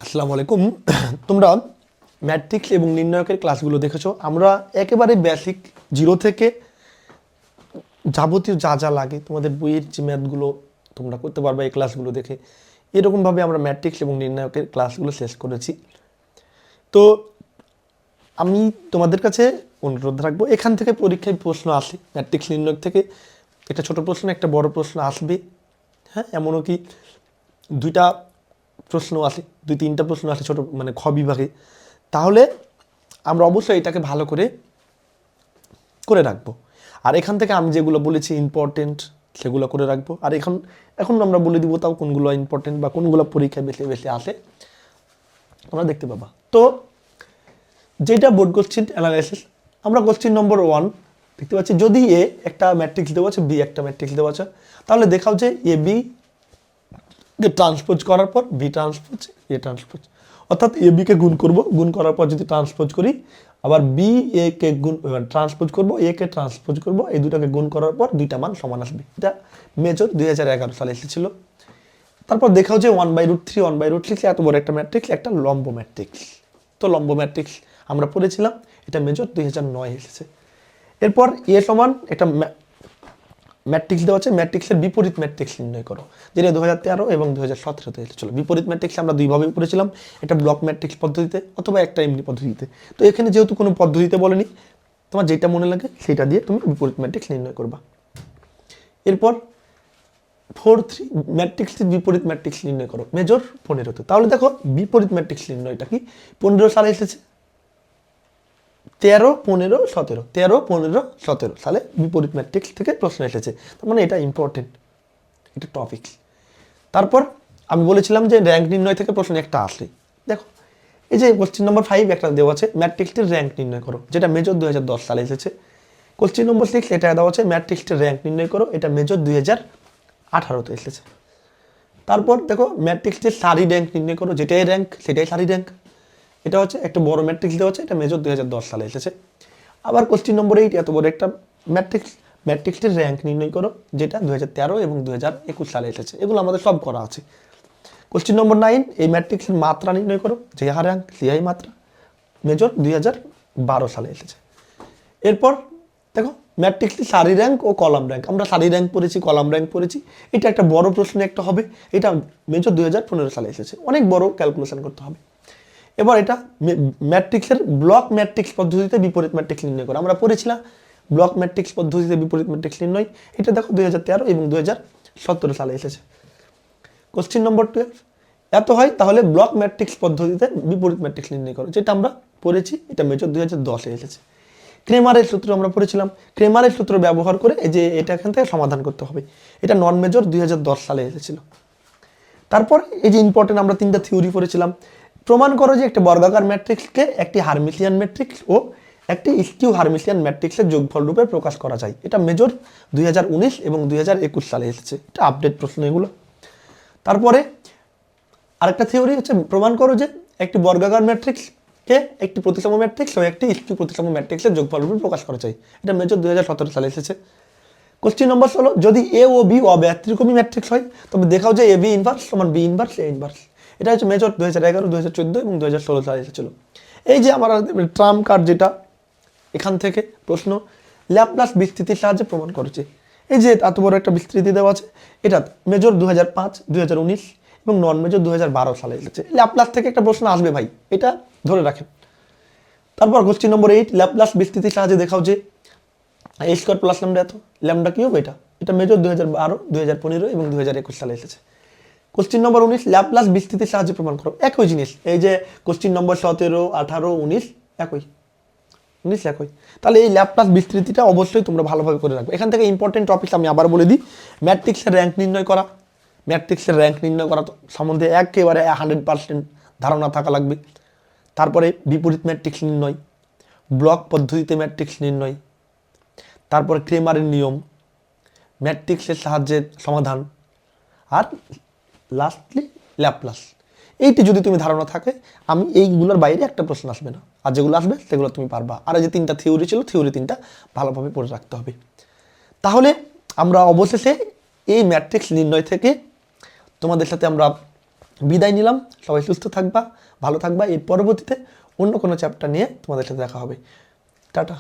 আসসালামু আলাইকুম। তোমরা ম্যাট্রিক্স এবং নির্ণায়কের ক্লাসগুলো দেখেছো। আমরা একেবারে বেসিক জিরো থেকে যাবতীয় যা যা লাগে তোমাদের বইয়ের যে ম্যাথগুলো তোমরা করতে পারবে এই ক্লাসগুলো দেখে, এরকমভাবে আমরা ম্যাট্রিক্স এবং নির্ণায়কের ক্লাসগুলো শেষ করেছি। তো আমি তোমাদের কাছে অনুরোধ রাখবো, এখান থেকে পরীক্ষায় প্রশ্ন আসে, ম্যাট্রিক্স নির্ণায়ক থেকে একটা ছোট প্রশ্ন একটা বড় প্রশ্ন আসবে। হ্যাঁ, এমনও কি দুইটা প্রশ্ন আসে, দুই তিনটা প্রশ্ন আসে ছোটো মানে খ বিভাগে। তাহলে আমরা অবশ্যই এটাকে ভালো করে করে রাখবো। আর এখান থেকে আমি যেগুলো বলেছি ইম্পর্টেন্ট সেগুলো করে রাখবো। আর এখন আমরা বলে দিব তাও কোনগুলো ইম্পর্টেন্ট বা কোনগুলো পরীক্ষায় বেশি বেশি আসে তোমরা দেখতে পাবা। তো যেটা বোর্ড কোশ্চেন অ্যানালাইসিস, আমরা কোশ্চেন নম্বর 1 দেখতে পাচ্ছি, যদি এ একটা ম্যাট্রিক্স দেওয়া আছে, বি একটা ম্যাট্রিক্স দেওয়া আছে, তাহলে দেখাও যে এ বি ট্রান্সপোজ করার পর বি ট্রান্সপোজ এ ট্রান্সপোজ, অর্থাৎ এ বিকে গুণ করব, গুণ করার পর যদি ট্রান্সপোজ করি, আবার বি এ কে গুণ ট্রান্সপোজ করব, এ কে ট্রান্সপোজ করব, এই দুটাকে গুণ করার পর দুইটা মান সমান আসবে। এটা মেজর 2011 সালে এসেছিল। তারপর দেখাও যে 1/√3 1/√3 এত বড় একটা ম্যাট্রিক্স, একটা লম্ব ম্যাট্রিক্স। তো লম্ব ম্যাট্রিক্স আমরা পড়েছিলাম, এটা মেজর 2009 এসেছে। এরপর এ সমান একটা ম্যাট্রিক্স দেওয়া আছে, ম্যাট্রিক্সের বিপরীত ম্যাট্রিক্স নির্ণয় করো, যেটা 2013 এবং 2017-তে এসেছিল। বিপরীত ম্যাট্রিক্স আমরা দুইভাবে পড়েছিলাম, একটা ব্লক ম্যাট্রিক্স পদ্ধতিতে অথবা একটা এমনি পদ্ধতিতে। তো এখানে যেহেতু কোনো পদ্ধতিতে বলেনি, তোমার যেটা মনে লাগে সেটা দিয়ে তুমি বিপরীত ম্যাট্রিক্স নির্ণয় করবা। এরপর 4-3 ম্যাট্রিক্সের বিপরীত ম্যাট্রিক্স নির্ণয় করো, মেজর 15-তে। তাহলে দেখো বিপরীত ম্যাট্রিক্স নির্ণয়টা কি 15 সালে এসেছে, 13, 15, 17, 13, 15, 17 সালে বিপরীত ম্যাট্রিক্স থেকে প্রশ্ন এসেছে। তার মানে এটা ইম্পর্টেন্ট, এটা টপিক। তারপর আমি বলেছিলাম যে র্যাঙ্ক নির্ণয় থেকে প্রশ্ন একটা আসে। দেখো এই যে কোশ্চেন নম্বর 5 একটা দেওয়া আছে, ম্যাট্রিক্সটির র্যাঙ্ক নির্ণয় করো, যেটা মেজর 2010 সালে এসেছে। কোশ্চেন নম্বর 6 এটা দেওয়া আছে, ম্যাট্রিক্সটির র্যাঙ্ক নির্ণয় করো, এটা মেজর 2018-তে এসেছে। তারপর দেখো ম্যাট্রিক্সটির সারি র্যাঙ্ক নির্ণয় করো, যেটাই র্যাঙ্ক সেটাই সারি র্যাঙ্ক। এটা হচ্ছে একটা বড় ম্যাট্রিক্স দেওয়া আছে, এটা মেজর 2010 সালে এসেছে। আবার কোশ্চেন নম্বর 8 এত বড় একটা ম্যাট্রিক্সটির র্যাঙ্ক নির্ণয় করো, যেটা 2013 এবং 2021 সালে এসেছে। এগুলো আমাদের সব করা আছে। কোশ্চেন নম্বর 9 এই ম্যাট্রিক্সের মাত্রা নির্ণয় করো, যে হার র্যাঙ্ক সিআই মাত্রা, মেজর 2012 সালে এসেছে। এরপর দেখো ম্যাট্রিক্সটি সারি র্যাঙ্ক ও কলাম র্যাঙ্ক, আমরা সারি র্যাঙ্ক পড়েছি, কলাম র্যাঙ্ক পড়েছি। এটা একটা বড় প্রশ্ন একটা হবে, এটা মেজর 2015 সালে এসেছে, অনেক বড় ক্যালকুলেশন করতে হবে। এবার এটা ম্যাট্রিক্সের ব্লক ম্যাট্রিক্স পদ্ধতিতে বিপরীত ম্যাট্রিক্স নির্ণয় করা, আমরা পড়েছিলাম ব্লক ম্যাট্রিক্স পদ্ধতিতে বিপরীত ম্যাট্রিক্স নির্ণয়। এটা দেখো 2013 এবং 2017 সালে এসেছে। কোশ্চেন নম্বর 12 এত হয়, তাহলে ব্লক ম্যাট্রিক্স পদ্ধতিতে বিপরীত ম্যাট্রিক্স নির্ণয় করো, যেটা আমরা পড়েছি, এটা মেজর 2010-এ এসেছে। ক্রেমারের সূত্র আমরা পড়েছিলাম, ক্রেমারের সূত্র ব্যবহার করে এই যে এটা এখান থেকে সমাধান করতে হবে, এটা নন মেজর 2010 সালে এসেছিল। তারপর এই যে ইম্পর্টেন্ট আমরা 3টা থিওরি পড়েছিলাম, প্রমাণ করো যে একটা বর্গাকার ম্যাট্রিক্সকে একটি হারমিসিয়ান ম্যাট্রিক্স ও একটি স্কিউ হারমিসিয়ান ম্যাট্রিক্সের যোগফল রূপে প্রকাশ করা যায়। এটা মেজর 2019 এবং 2021 সালে এসেছে, এটা আপডেট প্রশ্ন এগুলো। তারপরে আরেকটা থিওরি হচ্ছে প্রমাণ করো যে একটি বর্গাকার ম্যাট্রিক্সকে একটি প্রতিসম ম্যাট্রিক্স ও একটি স্কিউ প্রতিসম ম্যাট্রিক্সের যোগফল রূপে প্রকাশ করা যায়। এটা মেজর 2017 সালে এসেছে। কোশ্চেন নম্বর 16 যদি এ ও বি অব্যতিক্রমী ম্যাট্রিক্স হয়, তবে দেখাও যে এ বি ইনভার্স সমান বি ইনভার্স এ ইনভার্স। এটা হচ্ছে মেজর 2011, 2014 এবং 2016 সালে এসেছিল। এই যে আমার ট্রাম্প কার্ড, যেটা এখান থেকে প্রশ্ন ল্যাপ্লাস বিস্তৃতির সাহায্যে প্রমাণ করেছে। এই যে এত বড় একটা বিস্তৃতি দেওয়া আছে, এটা মেজর 2005, 2019 এবং নন মেজর 2012 সালে এসেছে। ল্যাপ্লাস থেকে একটা প্রশ্ন আসবে ভাই, এটা ধরে রাখেন। তারপর কোশ্চেন নম্বর 8 ল্যাপ্লাস বিস্তৃতির সাহায্যে দেখাও যে এ স্কোয়ার প্লাস ল্যামডা এত, ল্যামডা কি হবে এটা, এটা মেজর 2012, 2015 এবং 2021 সালে এসেছে। কোশ্চেন নম্বর 19 ল্যাপ্লাস বিস্তৃতির সাহায্যে প্রমাণ করো, একই জিনিস। এই যে কোশ্চেন নম্বর 17, 18, 19 একই, 19 একই। তাহলে এই ল্যাপ্লাস বিস্তৃতিটা অবশ্যই তোমরা ভালোভাবে করে রাখবে। এখান থেকে ইম্পর্টেন্ট টপিক আমি আবার বলে দিই, ম্যাট্রিক্সের র্যাঙ্ক নির্ণয় করা, ম্যাট্রিক্সের র্যাঙ্ক নির্ণয় করা সম্বন্ধে একেবারে 100% ধারণা থাকা লাগবে। তারপরে বিপরীত ম্যাট্রিক্স নির্ণয়, ব্লক পদ্ধতিতে ম্যাট্রিক্স নির্ণয়, তারপরে ক্রেমারের নিয়ম, ম্যাট্রিক্সের সাহায্যে সমাধান, আর লাস্টলি ল্যাপ্লাস। এইটি যদি তুমি ধারণা থাকে, আমি এইগুলোর বাইরে একটা প্রশ্ন আসবে না, আর যেগুলো আসবে সেগুলো তুমি পারবা। আর এই যে 3টা থিওরি ছিল, থিওরি 3টা ভালোভাবে পড়ে রাখতে হবে। তাহলে আমরা অবশেষে এই ম্যাট্রিক্স নির্ণয় থেকে তোমাদের সাথে আমরা বিদায় নিলাম, সবাই সুস্থ থাকবা, ভালো থাকবা। এর পরবর্তীতে অন্য কোনো চ্যাপ্টার নিয়ে তোমাদের সাথে দেখা হবে। টাটা।